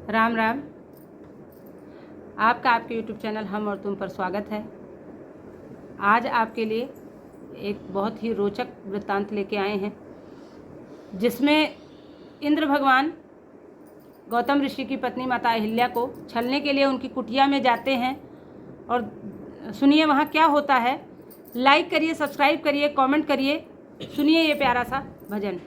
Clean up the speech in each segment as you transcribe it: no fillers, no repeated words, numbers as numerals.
राम राम। आपका आपके YouTube channel हम और तुम पर स्वागत है। आज आपके लिए एक बहुत ही रोचक वृत्तांत लेके आए हैं, जिसमें इंद्र भगवान गौतम ऋषि की पत्नी माता अहिल्या को छलने के लिए उनकी कुटिया में जाते हैं। और सुनिए वहाँ क्या होता है। लाइक करिए, सब्सक्राइब करिए, कमेंट करिए। सुनिए ये प्यारा सा भजन।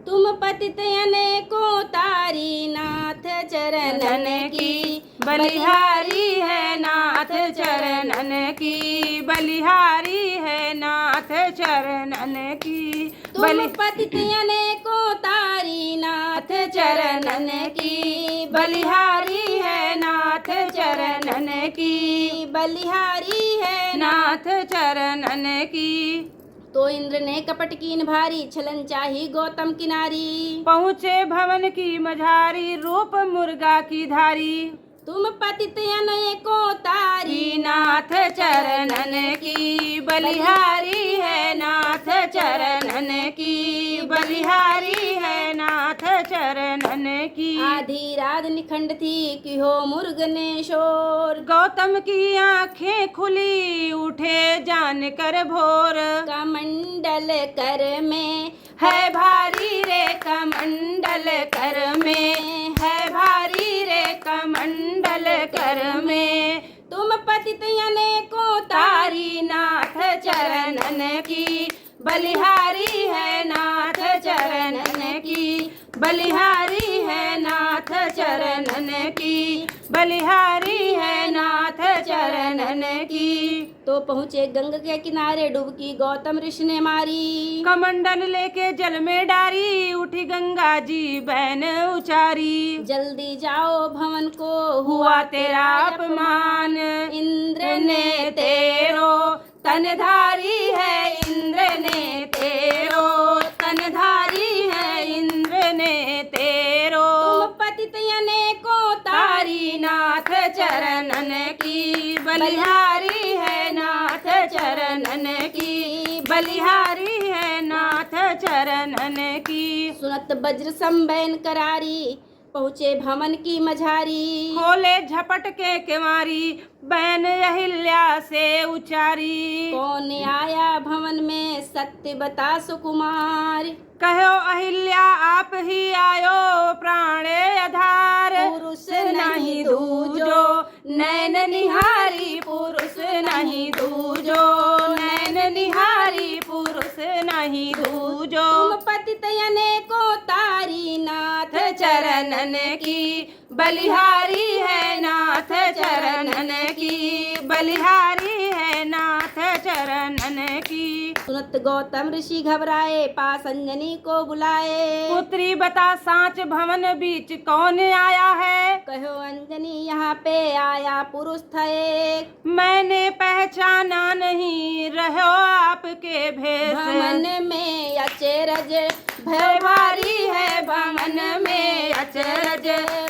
तुम पतितयन को तारी नाथ चरणन की, बलिहारी है नाथ चरणन की, बलिहारी है नाथ चरणन की। तुम पतितयन को तारी नाथ चरणन की, बलिहारी है नाथ चरणन की, बलिहारी है नाथ चरणन की। तो इंद्र ने कपट कीन भारी, छलन चाही गौतम किनारी। पहुँचे भवन की मझारी, रूप मुर्गा की धारी। तुम पतितयन को तारी नाथ चरणन की, बलिहारी है नाथ चरणन की, बलिहारी है नाथ चरणन की। आधी रात निखंड थी कि हो मुर्ग ने शोर, गौतम की आंखें खुली, उठे जान कर भोर। कमंडल कर में है भारी रे कमंडल कर में, है भारी रे कमंडल कर में। तुम पतितयन को तारी नाथ चरणन की, बलिहारी है नाथ चरणन की, बलिहारी है नाथ चरणन की, बलिहारी है नाथ चरणन की। तो पहुँचे गंग के किनारे, डुबकी गौतम ऋषि ने मारी। कमंडल लेके जल में डारी, उठी गंगा जी बैन उचारी। जल्दी जाओ भवन को हुआ तेरा अपमान, इंद्र ने तेरो तनधारी है, इंद्र ने तेरो तनधारी है, इंद्र ने तेरो। तुम पतितयन को तारी नाथ चरणन की, बलिहारी है नाथ चरणन की, बलिहारी है नाथ चरणन की। सुनत वज्र संबैन करारी, पहुँचे भवन की मझारी। खोले झपट के केवारी, बैन अहिल्या से उचारी। कौन आया भवन में सत्य बता सुकुमार, कहो अहिल्या आप ही आयो प्राणे आधार। पुरुष नहीं दूजो नैन निहारी, पुरुष नहीं दूजो नैन निहारी, पुरुष नहीं दूजो। तुम पतितयन को तारी नाथ चरणन की, बलिहारी है नाथ चरणन की, बलिहारी है नाथ चरणन की। सुनत गौतम ऋषि घबराए, पास अंजनी को बुलाए। पुत्री बता सांच भवन बीच कौन आया है। कहो अंजनी यहाँ पे आया पुरुष था एक, मैंने पहचाना नहीं, रहो आपके भेष। भवन में अचरज भय भारी है भवन में अचरज,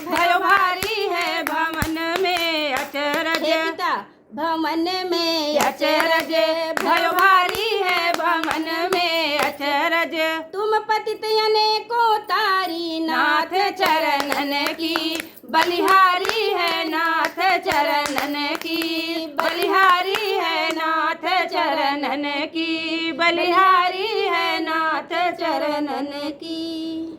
भय भारी है भवन में अचरज। हे पिता भवन में अचरज भय भारी है भवन में अचरज। तुम पतितयन को तारी नाथ चरणन की, बलिहारी है नाथ चरणन की, बलिहारी है नाथ चरणन की, बलिहारी है नाथ चरणन की।